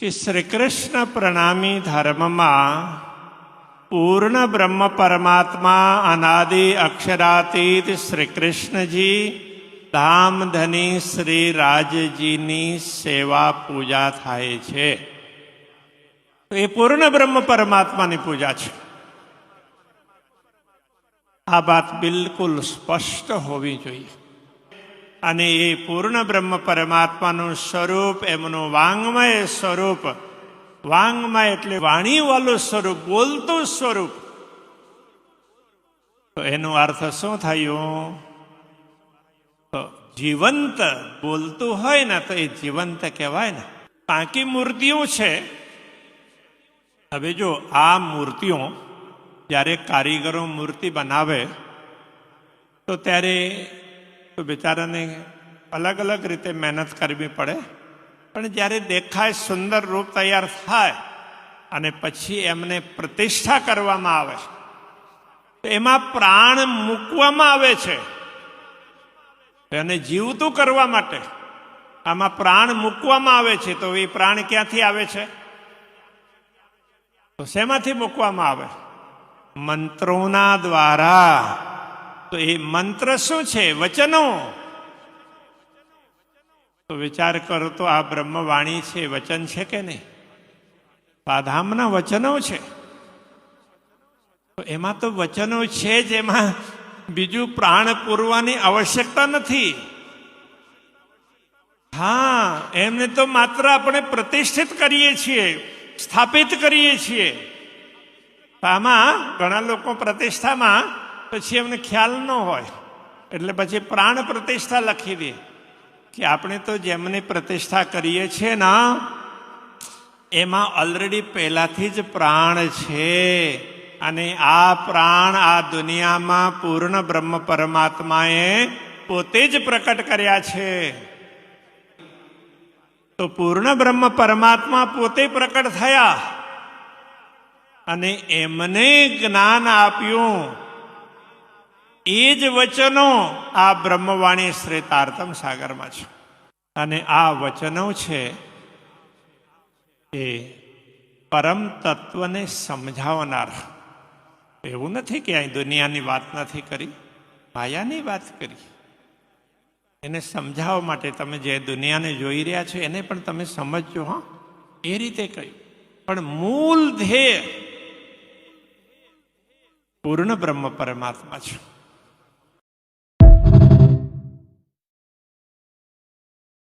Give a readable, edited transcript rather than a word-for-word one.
કે શ્રી કૃષ્ણ પ્રણામી ધર્મમાં પૂર્ણ બ્રહ્મ પરમાત્મા અનાદિ અક્ષરાતીત શ્રી કૃષ્ણજી ધામધની શ્રી રાજજીની સેવા પૂજા થાય છે. એ પૂર્ણ બ્રહ્મ પરમાત્માની પૂજા છે. આ વાત બિલકુલ સ્પષ્ટ હોવી જોઈએ. અને એ પૂર્ણ બ્રહ્મ પરમાત્માનું સ્વરૂપ, એમનું વાંગમય સ્વરૂપ, વાંગમય એટલે વાણીવાળું સ્વરૂપ, બોલતું સ્વરૂપ. તો એનો અર્થ શું થયું? તો જીવંત બોલતું હોય ને તો એ જીવંત કહેવાય ને. બાકી મૂર્તિઓ છે. હવે જો આ મૂર્તિઓ જ્યારે કારીગરો મૂર્તિ બનાવે તો ત્યારે તો બિચારાને અલગ અલગ રીતે મહેનત કરવી પડે. પણ જ્યારે દેખાય સુંદર રૂપ તૈયાર થાય અને પછી એમને પ્રતિષ્ઠા કરવામાં આવે તો એમાં પ્રાણ મૂકવામાં આવે છે. એને જીવતું કરવા માટે આમાં પ્રાણ મૂકવામાં આવે છે. તો એ પ્રાણ ક્યાંથી આવે છે? તો શેમાંથી મૂકવામાં આવે? મંત્રોના દ્વારા. તો એ મંત્ર શું છે? વચનો. તો વિચાર કરો તો આ બ્રહ્મવાણી છે, વચન છે કે નહીં? બાધામના વચનો છે. તો એમાં તો વચનો છે જ, એમાં બીજું પ્રાણ પૂરવાની આવશ્યકતા નથી. હા, એમને તો માત્ર આપણે પ્રતિષ્ઠિત કરીએ છીએ, સ્થાપિત કરીએ છીએ. આમાં ઘણા લોકો પ્રતિષ્ઠામાં પછી એમને ખ્યાલ ન હોય એટલે પછી પ્રાણ પ્રતિષ્ઠા લખી દે કે આપણે તો જેમની પ્રતિષ્ઠા કરીએ છીએ ને એમાં ઓલરેડી પહેલાથી જ પ્રાણ છે. અને આ પ્રાણ આ દુનિયામાં પૂર્ણ બ્રહ્મ પરમાત્માએ પોતે જ પ્રકટ કર્યા છે. તો પૂર્ણ બ્રહ્મ પરમાત્મા પોતે પ્રકટ થયા અને એમને જ્ઞાન આપ્યું. એ જ વચનો આ બ્રહ્મવાણી શ્રેતાર્તમ સાગરમાં છે. અને આ વચનો છે એ પરમ તત્વને સમજાવનાર. એવું નથી કે અહીં દુનિયાની વાત નથી કરી, માયાની વાત કરી. એને સમજાવવા માટે તમે જે દુનિયાને જોઈ રહ્યા છો એને પણ તમે સમજજો. હા, એ રીતે કહ્યું. પણ મૂળ ધ્યેય પૂર્ણ બ્રહ્મ પરમાત્મા છે.